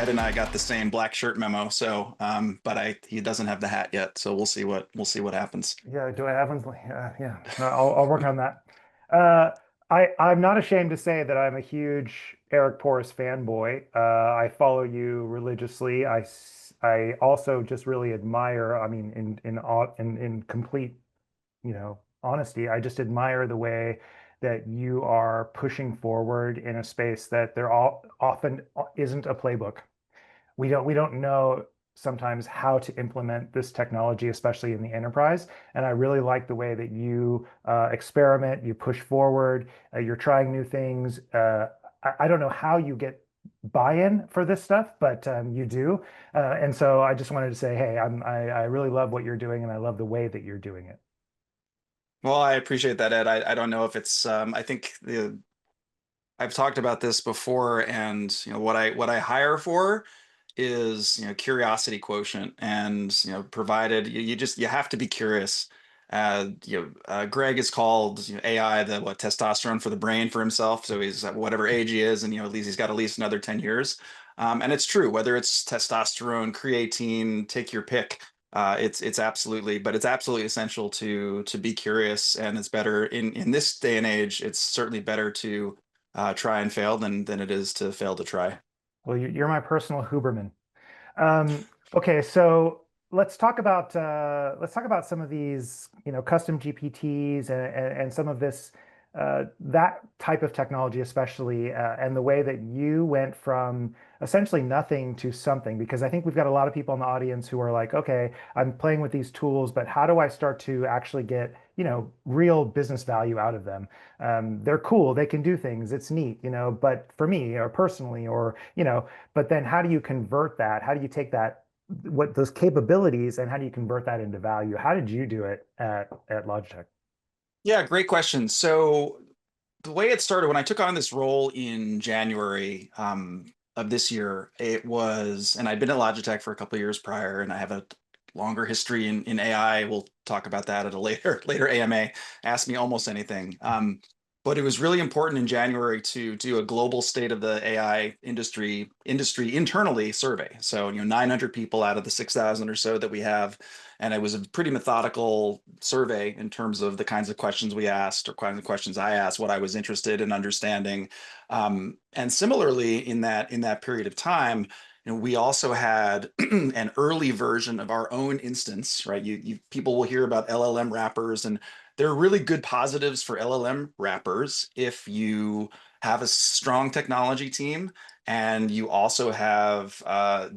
Ed and I got the same black shirt memo. So, but he doesn't have the hat yet. So we'll see what happens. Yeah, do I have one? Yeah, no, I'll work on that. Uh, I'm not ashamed to say that I'm a huge Eric Porras fanboy. I follow you religiously. I also just really admire. I mean, in complete, honesty, I just admire the way that you are pushing forward in a space that there all often isn't a playbook. We don't know sometimes how to implement this technology, especially in the enterprise. And I really like the way that you experiment, you push forward, you're trying new things. I don't know how you get buy-in for this stuff, but you do. And so I just wanted to say, hey, I really love what you're doing, and I love the way that you're doing it. Well, I appreciate that, Ed. I don't know if it's I think I've talked about this before, and what I hire for is curiosity quotient, and provided you have to be curious. Greg is called AI the what testosterone for the brain for himself. So he's at whatever age he is, and at least he's got at least another 10 years. And it's true, whether it's testosterone, creatine, take your pick. It's absolutely essential to be curious, and it's better in this day and age. It's certainly better to try and fail than it is to fail to try. Well, you're my personal Huberman. Okay, so let's talk about some of these, custom GPTs and some of this that type of technology, especially, and the way that you went from essentially nothing to something. Because I think we've got a lot of people in the audience who are like, okay, I'm playing with these tools, but how do I start to actually get, real business value out of them? They're cool, they can do things, it's neat, but for me or personally, or but then how do you convert that? How do you take that, what those capabilities, and how do you convert that into value? How did you do it at Logitech? Yeah, great question. So the way it started when I took on this role in January of this year, it was, and I'd been at Logitech for a couple of years prior, and I have a longer history in AI. We'll talk about that at a later AMA. Ask me almost anything. But it was really important in January to do a global state of the AI industry internally survey. So 900 people out of the 6,000 or so that we have, and it was a pretty methodical survey in terms of the kinds of questions we asked or kinds of questions I asked, what I was interested in understanding. And similarly, in that period of time, we also had an early version of our own instance, right? People will hear about LLM wrappers, and there are really good positives for LLM wrappers if you have a strong technology team and you also have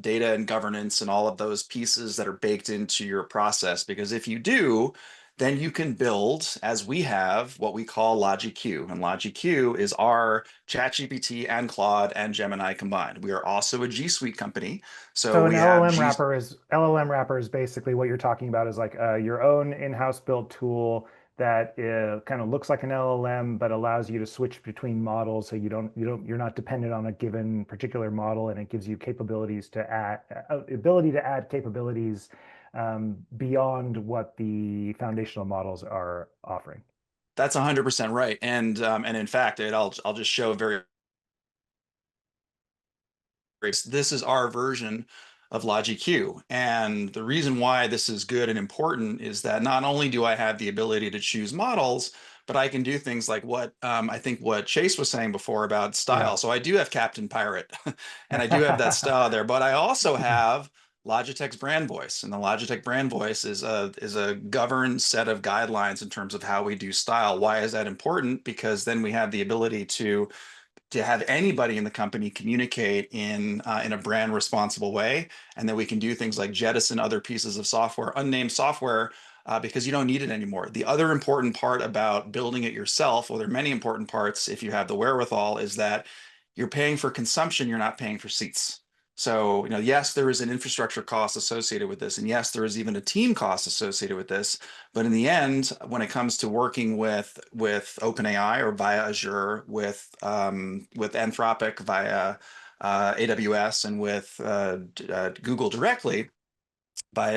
data and governance and all of those pieces that are baked into your process. Because if you do, then you can build, as we have, what we call LogiQ. And LogiQ is our ChatGPT and Claude and Gemini combined. We are also a G Suite company. So So an we have LLM G. wrapper is LLM wrapper is basically what you're talking about, is like your own in-house built tool that kind of looks like an LLM but allows you to switch between models, so you're not dependent on a given particular model, and it gives you capabilities to add ability to add capabilities beyond what the foundational models are offering. That's 100% right. And in fact, I'll just show very. This is our version of LogiQ. And the reason why this is good and important is that not only do I have the ability to choose models, but I can do things like I think what Chase was saying before about Yeah. style. So I do have Captain Pirate, and I do have that style there, but I also have Logitech's brand voice. And the Logitech brand voice is a governed set of guidelines in terms of how we do style. Why is that important? Because then we have the ability to have anybody in the company communicate in a brand responsible way, and then we can do things like jettison other pieces of software, unnamed software, because you don't need it anymore. The other important part about building it yourself, well, there are many important parts if you have the wherewithal, is that you're paying for consumption, you're not paying for seats. So, yes, there is an infrastructure cost associated with this, and yes, there is even a team cost associated with this. But in the end, when it comes to working with OpenAI or via Azure, with Anthropic via AWS, and with Google directly,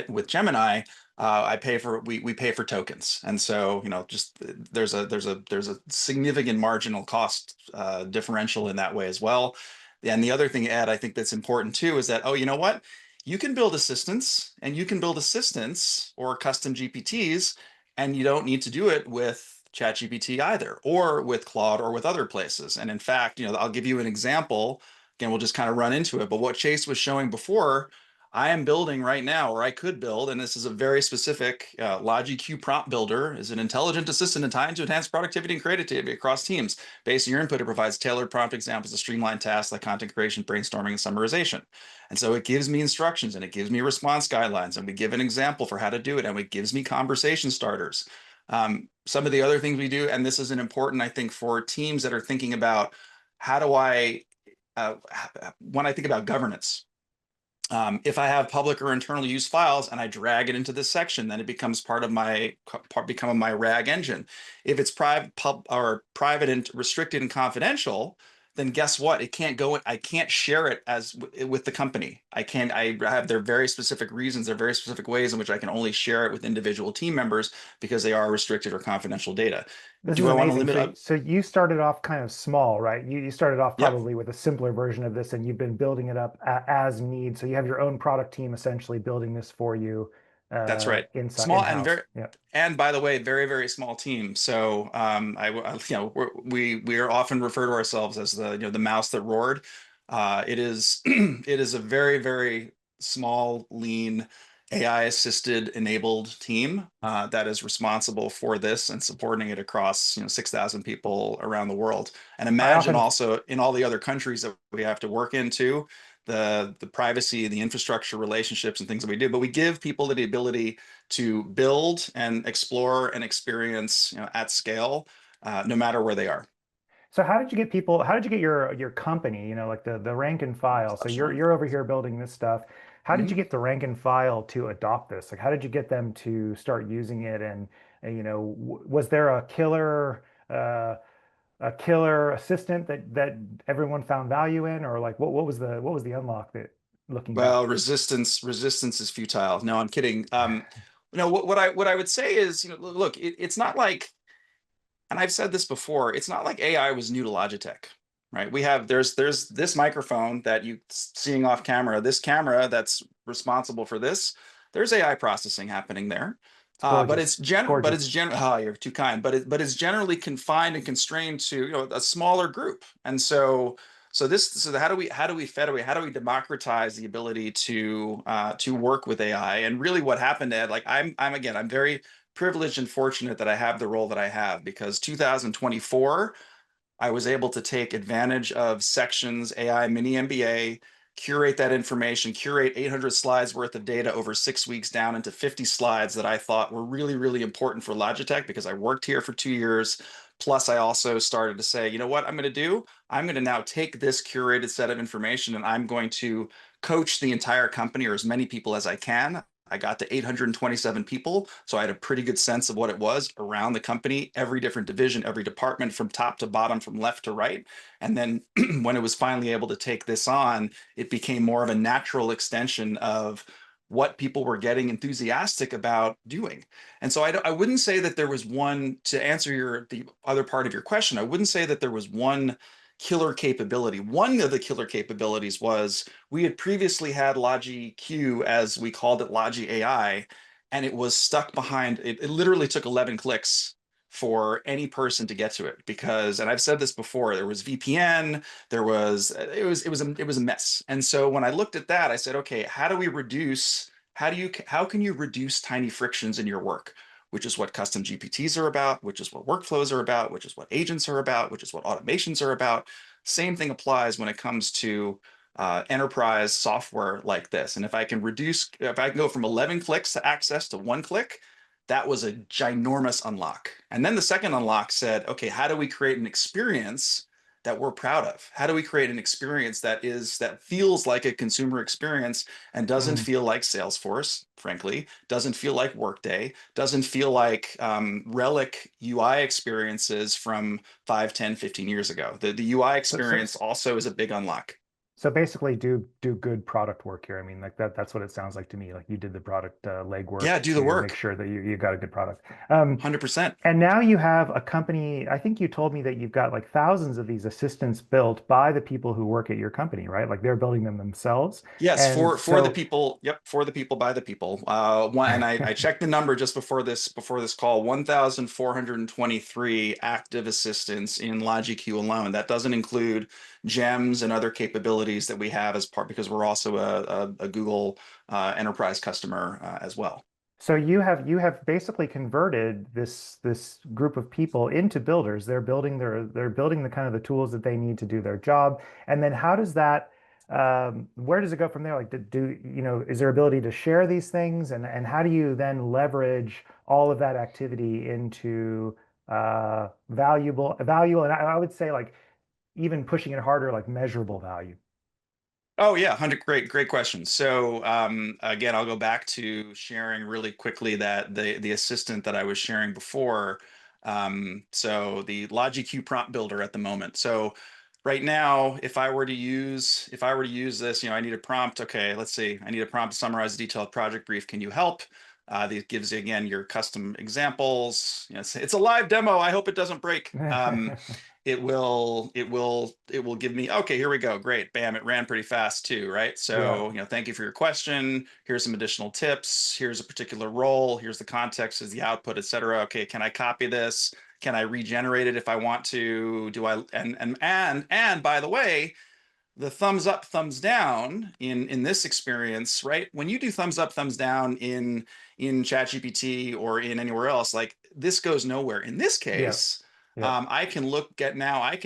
with Gemini, we pay for tokens, and so just there's a significant marginal cost differential in that way as well. And the other thing, Ed, I think that's important too is that, oh, you know what? You can build assistants and you can build assistants or custom GPTs, and you don't need to do it with ChatGPT either, or with Claude or with other places. And in fact, I'll give you an example. Again, we'll just kind of run into it. But what Chase was showing before, I am building right now, or I could build, and this is a very specific LogiQ prompt builder, is an intelligent assistant designed to enhance productivity and creativity across teams. Based on your input, it provides tailored prompt examples of streamlined tasks like content creation, brainstorming, and summarization. And so it gives me instructions and it gives me response guidelines, and we give an example for how to do it, and it gives me conversation starters. Some of the other things we do, and this is an important, I think, for teams that are thinking about how do I, uh, when I think about governance, if I have public or internal use files and I drag it into this section, then it becomes part of my RAG engine. If it's private and restricted and confidential, then guess what? It can't go. I can't share it as with the company. I can't. I have their very specific reasons. There are very specific ways in which I can only share it with individual team members because they are restricted or confidential data. This is Do I want to amazing. limit? So you started off kind of small, right? You started off Yep. probably with a simpler version of this, and you've been building it up as need. So you have your own product team essentially building this for you That's right. inside Small and in-house. very, Yeah. and by the way, very, very small team. So we are often refer to ourselves as the mouse that roared. It is it is a very, very small, lean, AI assisted enabled team that is responsible for this and supporting it across 6,000 people around the world. And I imagine often also in all the other countries that we have to work into the privacy, the infrastructure relationships and things that we do, but we give people the ability to build and explore and experience, at scale, no matter where they are. So how did you get people, how did you get your company, like the rank and file? So Touched you're on it. you're over here building this stuff. How did you Mhm. get the rank and file to adopt this? Like how did you get them to start using it and was there uh a killer assistant that everyone found value in or like what was the unlock that looking back? Well, resistance is futile. No, I'm kidding. No, what I would say is, look, it's not like, and I've said this before, it's not like AI was new to Logitech, right? There's this microphone that you seeing off camera, this camera that's responsible for this. There's AI processing happening there. It's gorgeous. But it's Gorgeous. oh, you're too kind. But it's generally confined and constrained to a smaller group. And so how do we democratize the ability to work with AI? And really what happened, Ed, like I'm very privileged and fortunate that I have the role that I have because 2024 I was able to take advantage of Section's AI mini MBA, curate that information, curate 800 slides worth of data over 6 weeks down into 50 slides that I thought were really, really important for Logitech because I worked here for 2 years. Plus, I also started to say, you know what I'm going to do? I'm going to now take this curated set of information and I'm going to coach the entire company or as many people as I can. I got to 827 people. So I had a pretty good sense of what it was around the company, every different division, every department from top to bottom, from left to right. And then when it was finally able to take this on, it became more of a natural extension of what people were getting enthusiastic about doing. And so I wouldn't say that there was one, to answer the other part of your question, I wouldn't say that there was one killer capability. One of the killer capabilities was we had previously had Logi Q, as we called it, Logi AI, and it was stuck behind. It literally took 11 clicks for any person to get to it because, and I've said this before, there was VPN, it was a mess. And so when I looked at that, I said, okay, how can you reduce tiny frictions in your work? Which is what custom GPTs are about, which is what workflows are about, which is what agents are about, which is what automations are about. Same thing applies when it comes to enterprise software like this. And if I can go from 11 clicks to access to 1 click, that was a ginormous unlock. And then the second unlock said, okay, how do we create an experience that we're proud of? How do we create an experience that feels like a consumer experience and doesn't Mm. feel like Salesforce, frankly, doesn't feel like Workday, doesn't feel like relic UI experiences from 5, 10, 15 years ago. The UI So, so experience also is a big unlock. So basically, do good product work here. I mean, like that's what it sounds like to me. Like you did the product legwork Yeah, do the to make work. sure that you got a good product. Um, 100%. and now you have a company. I think you told me that you've got like thousands of these assistants built by the people who work at your company, right? Like they're building them themselves. Yes, And for the so, people. Yep, for the people by the people. One, and I checked the number just before this call. 1,423 active assistants in LogiQ alone. That doesn't include gems and other capabilities that we have as part because we're also a Google enterprise customer as well. so you have basically converted this group of people into builders. They're building the kind of the tools that they need to do their job. And then how does that where does it go from there? Like is there ability to share these things and how do you then leverage all of that activity into valuable and I would say like even pushing it harder like measurable value. Oh yeah, 100 great questions. So again, I'll go back to sharing really quickly that the assistant that I was sharing before. So the LogiQ prompt builder at the moment. So right now, if I were to use this, I need a prompt. Okay, let's see. I need a prompt to summarize a detailed project brief. Can you help? This gives you again your custom examples. It's a live demo. I hope it doesn't break. It will give me, okay, here we go, great, bam, it ran pretty fast too, right? Yeah, So thank you for your question, here's some additional tips, here's a particular role, here's the context, is the output, etc. Okay, can I copy this? Can I regenerate it if I want to? Do I and by the way, the thumbs up, thumbs down in this experience, right? When you do thumbs up, thumbs down in ChatGPT or in anywhere else, like this goes nowhere. In this yeah, case, yeah. I can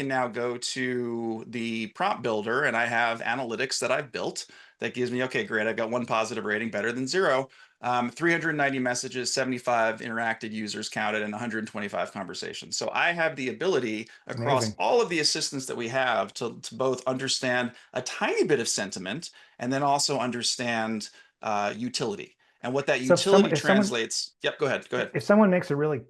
now go to the prompt builder and I have analytics that I've built that gives me, okay, great, I've got one positive rating, better than zero. 390 messages, 75 interacted users counted, and 125 conversations. So I have the ability across Amazing. all of the assistants that we have to both understand a tiny bit of sentiment and then also understand utility. And what that So if utility translates. Yep, go ahead. Go ahead. someone makes a really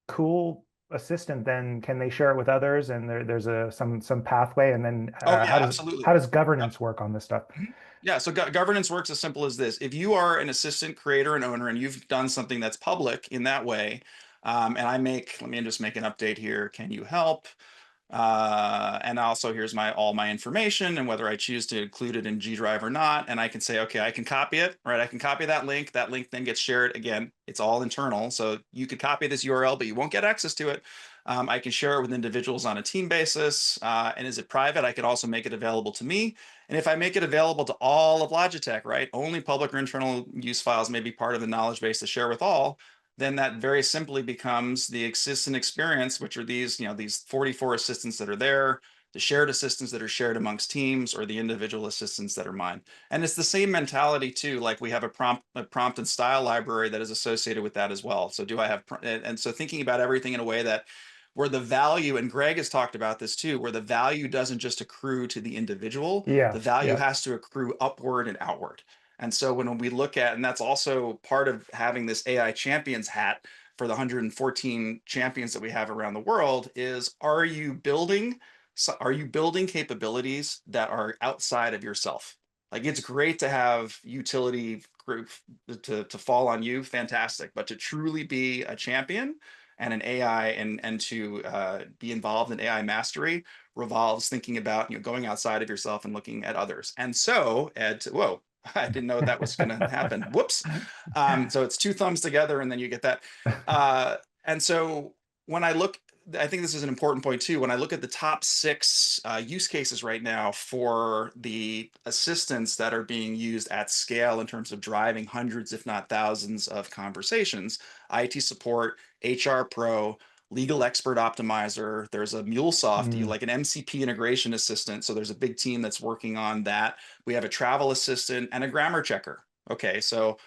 cool assistant, then can they share it with others? And there's some pathway. And then Oh, how yeah, how absolutely. does Yep. governance work on this stuff? Mhm. Yeah, so governance works as simple as this. If you are an assistant creator and owner and you've done something that's public in that way, and let me just make an update here. Can you help? And also here's all my information and whether I choose to include it in G Drive or not. And I can say, okay, I can copy it, right? I can copy that link. That link then gets shared again. It's all internal. So you could copy this URL, but you won't get access to it. I can share it with individuals on a team basis. And is it private? I could also make it available to me. And if I make it available to all of Logitech, right? Only public or internal use files may be part of the knowledge base to share with all, then that very simply becomes the assistant experience, which are these 44 assistants that are there, the shared assistants that are shared amongst teams, or the individual assistants that are mine. And it's the same mentality too. Like we have a prompt and style library that is associated with that as well. So do I have, and so thinking about everything in a way that where the value, and Greg has talked about this too, where the value doesn't just accrue to the individual, the Yeah, value yeah, has to accrue upward and outward. And so when we look at, and that's also part of having this AI champions hat for the 114 champions that we have around the world is are you building capabilities that are outside of yourself? Like it's great to have utility group to fall on you, fantastic. But to truly be a champion and an AI and to be involved in AI mastery revolves thinking about going outside of yourself and looking at others. And so, Ed, whoa, I didn't know that was going to happen. Whoops. So it's two thumbs together, and then you get that. And so when I look, I think this is an important point too. When I look at the top six use cases right now for the assistants that are being used at scale in terms of driving hundreds, if not thousands, of conversations, IT support, HR pro, legal expert optimizer. There's a MuleSoft, Mm, like an MCP integration assistant. So there's a big team that's working on that. We have a travel assistant and a grammar checker. Okay, so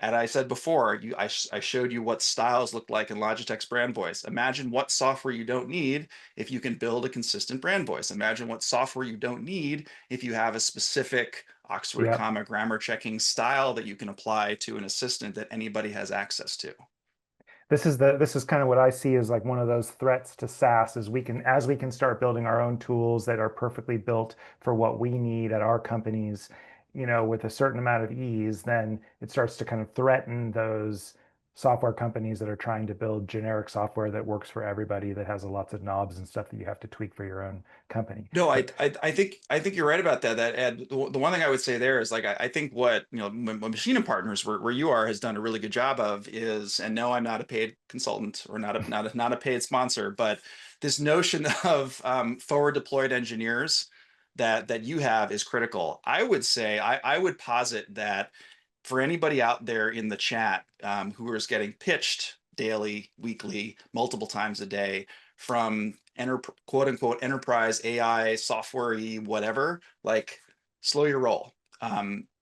and I said before, I showed you what styles look like in Logitech's brand voice. Imagine what software you don't need if you can build a consistent brand voice. Imagine what software you don't need if you have a specific Oxford yeah. comma grammar checking style that you can apply to an assistant that anybody has access to. This is kind of what I see as like one of those threats to SaaS is as we can start building our own tools that are perfectly built for what we need at our companies, with a certain amount of ease, then it starts to kind of threaten those software companies that are trying to build generic software that works for everybody, that has lots of knobs and stuff that you have to tweak for your own company. No, But I think you're right about that. That Ed, the one thing I would say there is like I think what what Machine and Partners where you are has done a really good job of is, and no, I'm not a paid consultant or not a paid sponsor, but this notion of forward deployed engineers that you have is critical. I would say I would posit that for anybody out there in the chat who is getting pitched daily, weekly, multiple times a day from quote unquote enterprise AI software whatever, like slow your roll.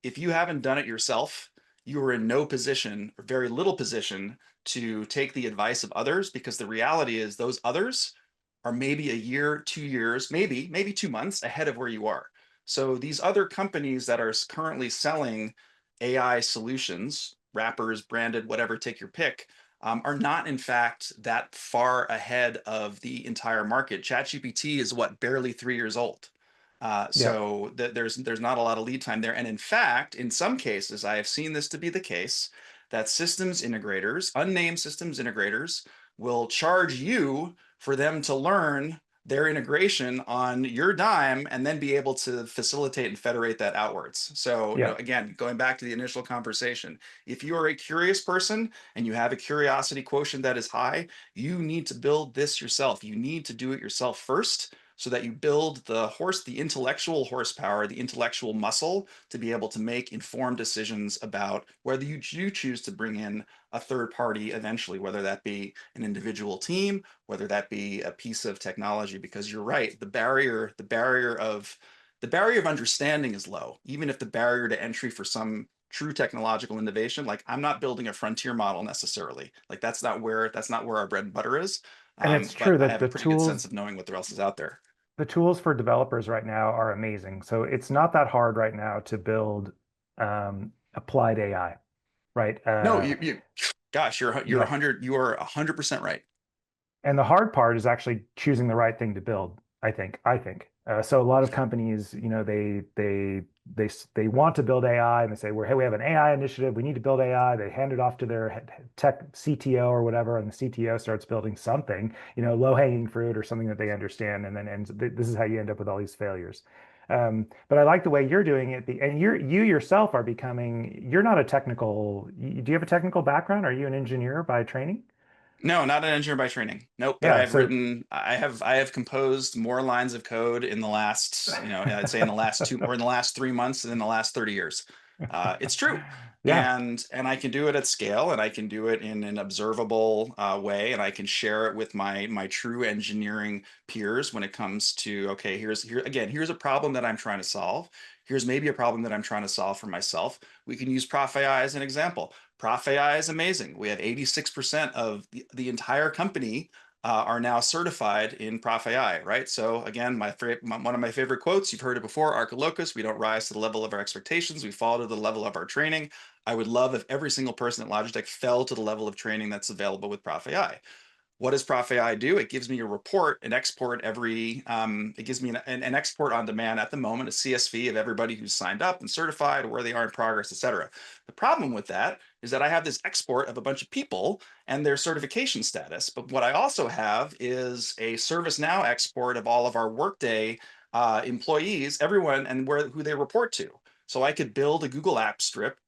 If you haven't done it yourself, you are in no position or very little position to take the advice of others because the reality is those others are maybe a year, 2 years, maybe 2 months ahead of where you are. So these other companies that are currently selling AI solutions, wrappers, branded, whatever, take your pick, are not in fact that far ahead of the entire market. ChatGPT is what, barely 3 years old. yeah, So there's not a lot of lead time there. And in fact, in some cases, I have seen this to be the case that systems integrators, unnamed systems integrators, will charge you for them to learn their integration on your dime and then be able to facilitate and federate that outwards. So, yeah. again, going back to the initial conversation, if you are a curious person and you have a curiosity quotient that is high, you need to build this yourself. You need to do it yourself first so that you build the intellectual horsepower, the intellectual muscle to be able to make informed decisions about whether you do choose to bring in a third party eventually, whether that be an individual team, whether that be a piece of technology, because you're right, the barrier of understanding is low, even if the barrier to entry for some true technological innovation, like I'm not building a frontier model necessarily. Like that's not where our bread and butter is. And it's true But I that have a pretty good sense of knowing what else is out there. the tools for developers right now are amazing. So it's not that hard right now to build applied AI, right? No, gosh, you're a Yeah. hundred, you are 100% right. And the hard part is actually choosing the right thing to build, I think. So a lot of companies, they want to build AI and they say, hey, we have an AI initiative. We need to build AI. They hand it off to their tech CTO or whatever, and the CTO starts building something, low-hanging fruit or something that they understand, and then this is how you end up with all these failures. But I like the way you're doing it, and you yourself are becoming. You're not a technical. Do you have a technical background? Are you an engineer by training? No, not an engineer by training. Nope. But Yeah. So I have composed more lines of code in the last, I'd say in the last two or in the last 3 months than in the last 30 years. It's true. yeah. And I can do it at scale and I can do it in an observable way and I can share it with my true engineering peers when it comes to, okay, here's a problem that I'm trying to solve. Here's maybe a problem that I'm trying to solve for myself. We can use Prof AI as an example. Prof AI is amazing. We have 86% of the entire company are now certified in Prof AI, right? So again, one of my favorite quotes, you've heard it before, Archilochus, we don't rise to the level of our expectations, we fall to the level of our training. I would love if every single person at Logitech fell to the level of training that's available with Prof AI. What does Prof AI do? It gives me a report, an export it gives me an export on demand at the moment, a CSV of everybody who's signed up and certified, where they are in progress, et cetera. The problem with that is that I have this export of a bunch of people and their certification status. But what I also have is a ServiceNow export of all of our Workday employees, everyone, and who they report to. So I could build a Google app script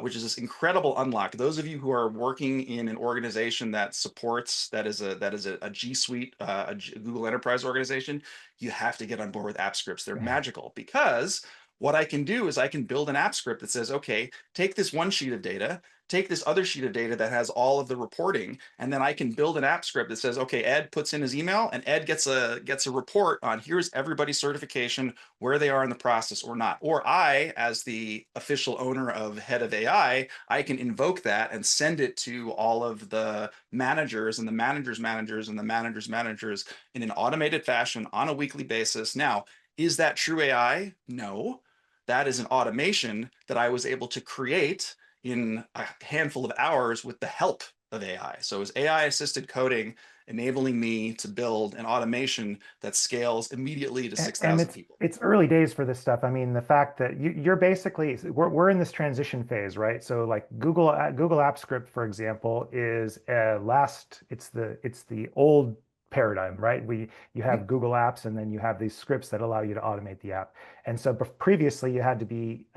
which is this incredible unlock. Those of you who are working in an organization that supports that is a G Suite, Google Enterprise organization, you have to get on board with app scripts. They're magical because what I can do is I can build an app script that says, okay, take this one sheet of data, take this other sheet of data that has all of the reporting, and then I can build an app script that says, okay, Ed puts in his email, and Ed gets a report on here's everybody's certification, where they are in the process or not. Or I, as the official owner of head of AI, I can invoke that and send it to all of the managers and the managers' managers and the managers' managers in an automated fashion on a weekly basis. Now, is that true AI? No. That is an automation that I was able to create in a handful of hours with the help of AI. So it was AI assisted coding enabling me to build an automation that scales immediately to And 6,000 people. it's early days for this stuff. I mean, the fact that you're basically we're in this transition phase, right? So like Google App Script, for example, is it's the old paradigm, right? You Mhm. have Google Apps, and then you have these scripts that allow you to automate the app. And so previously, you had to be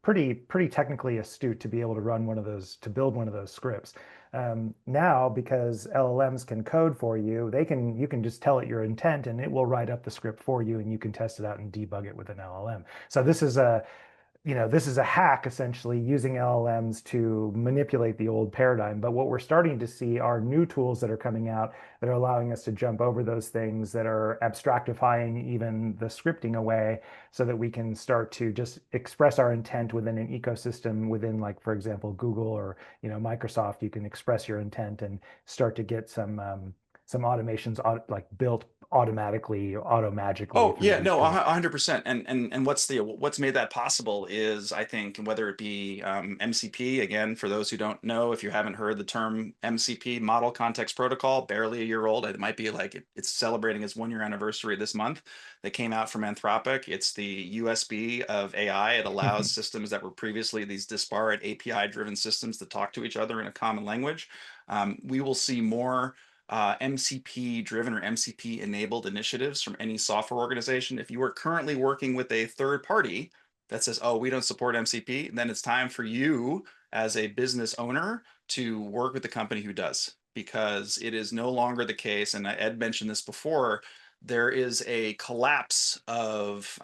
pretty technically astute to be able to run one of those to build one of those scripts. Now, because LLMs can code for you, you can just tell it your intent and it will write up the script for you, and you can test it out and debug it with an LLM. So this is a hack essentially using LLMs to manipulate the old paradigm. But what we're starting to see are new tools that are coming out that are allowing us to jump over those things, that are abstractifying even the scripting away, so that we can start to just express our intent within an ecosystem within, like, for example, Google or Microsoft. You can express your intent and start to get some automations like built automatically, auto magically Oh through yeah, these no, a tools. 100%. And what's made that possible is I think whether it be MCP again for those who don't know, if you haven't heard the term MCP, Model Context Protocol, barely a year old. It might be like it's celebrating its 1 year anniversary this month. That came out from Anthropic. It's the USB of AI. It allows systems that were previously these disparate API driven systems to talk to each other in a common language. We will see more MCP driven or MCP enabled initiatives from any software organization. If you are currently working with a third party that says, oh, we don't support MCP, then it's time for you as a business owner to work with the company who does, because it is no longer the case. And Ed mentioned this before. There is a collapse of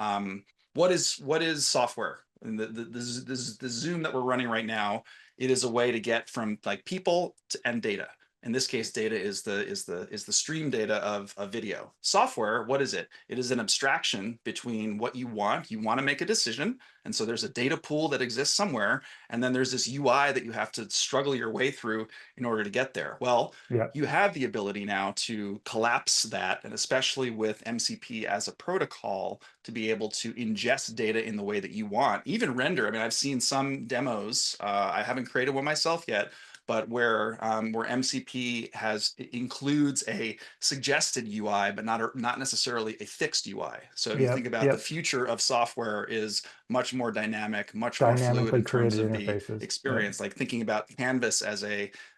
what is software. And the Zoom that we're running right now, it is a way to get from like people to and data. In this case, data is the stream data of video. Software, what is it? It is an abstraction between what you want. You want to make a decision, and so there's a data pool that exists somewhere, and then there's this UI that you have to struggle your way through in order to get there. Well, Yeah. you have the ability now to collapse that, and especially with MCP as a protocol, to be able to ingest data in the way that you want, even render. I mean, I've seen some demos. I haven't created one myself yet, but where MCP includes a suggested UI, but not necessarily a fixed UI. So if you think Yep. about the Yep. future of software is much more dynamic, much more fluid Dynamically in terms created of the interfaces. Yep. experience. Like thinking about Canvas as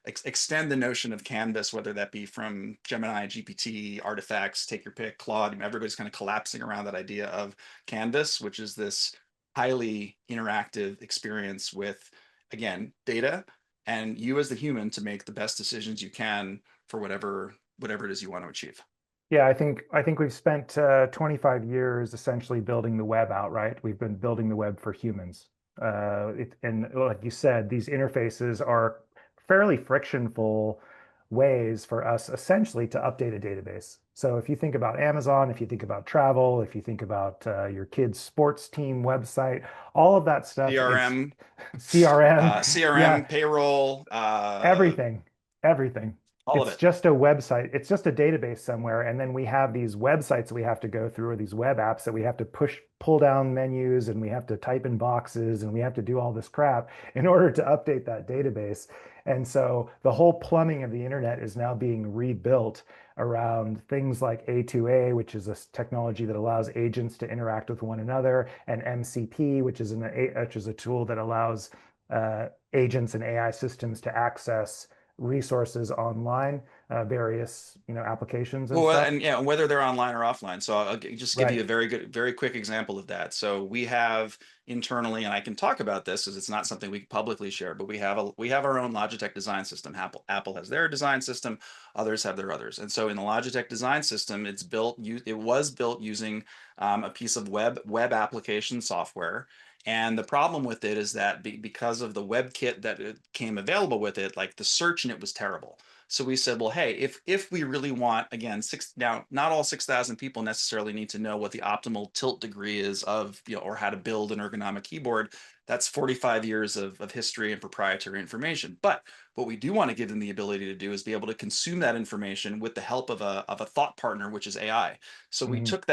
extend the notion of Canvas, whether that be from Gemini, GPT, artifacts, take your pick, Claude. Everybody's kind of collapsing around that idea of Canvas, which is this highly interactive experience with, again, data and you as the human to make the best decisions you can for whatever it is you want to achieve. Yeah, I think we've spent 25 years essentially building the web out, right? We've been building the web for humans. And like you said, these interfaces are fairly frictionful ways for us essentially to update a database. So if you think about Amazon, if you think about travel, if you think about your kid's sports team website, all of that stuff, it's CRM, CRM. Yeah, CRM, payroll, everything, everything. all of It's it. just a website. It's just a database somewhere. And then we have these websites that we have to go through, or these web apps that we have to pull down menus, and we have to type in boxes, and we have to do all this crap in order to update that database. And so the whole plumbing of the internet is now being rebuilt around things like A2A, which is a technology that allows agents to interact with one another, and MCP, which is a tool that allows agents and AI systems to access resources online, various applications and Well, stuff. and yeah, whether they're online or offline. So I'll just give you Right. a very quick example of that. So we have internally, and I can talk about this because it's not something we publicly share, but we have our own Logitech design system. Apple has their design system, others have their others. And so in the Logitech design system, it was built using a piece of web application software. And the problem with it is that because of the WebKit that it came available with it, like the search in it was terrible. So we said, well, hey, if we really want, again, now not all 6,000 people necessarily need to know what the optimal tilt degree is of, or how to build an ergonomic keyboard. That's 45 years of history and proprietary information. But what we do want to give them the ability to do is be able to consume that information with the help of a thought partner, which is AI. So we Mhm. took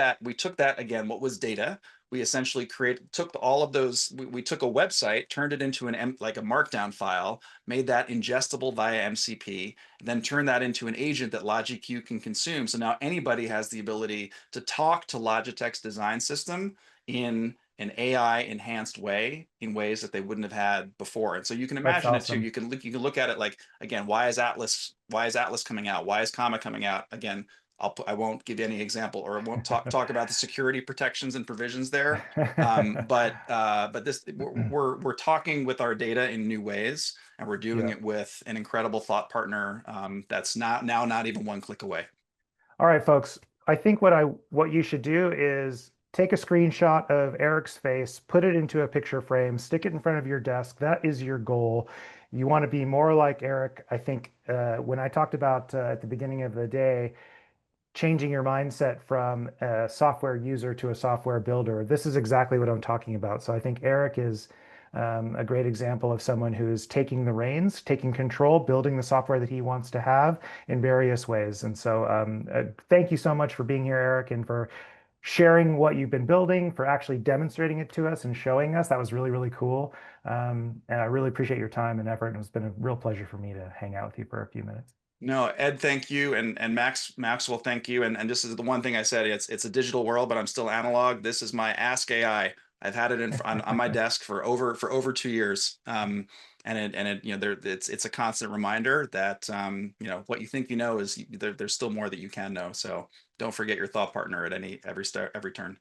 that again, what was data? we essentially took all of those. We took a website, turned it into like a markdown file, made that ingestible via MCP, then turned that into an agent that LogiQ can consume. So now anybody has the ability to talk to Logitech's design system in an AI enhanced way, in ways that they wouldn't have had before. And so you can That's imagine it too. awesome. You can look at it like, again, why is Atlas coming out? Why is Comma coming out? Again, I won't give you any example, or I won't talk about the security protections and provisions there. But this we're talking with our data in new ways, and we're doing Yeah. it with an incredible thought partner, that's not even one click away. All right, folks. I think what you should do is take a screenshot of Eric's face, put it into a picture frame, stick it in front of your desk. That is your goal. You want to be more like Eric. I think when I talked about at the beginning of the day, changing your mindset from a software user to a software builder. This is exactly what I'm talking about. So I think Eric is a great example of someone who's taking the reins, taking control, building the software that he wants to have in various ways. And so thank you so much for being here, Eric, and for sharing what you've been building, for actually demonstrating it to us and showing us. That was really, really cool. And I really appreciate your time and effort. And it's been a real pleasure for me to hang out with you for a few minutes. No, Ed, thank you, and Maxwell, thank you. And this is the one thing I said. It's a digital world, but I'm still analog. This is my Ask AI. I've had it on my desk for over 2 years. And it it's a constant reminder that what you think you know is there's still more that you can know. So don't forget your thought partner at every turn.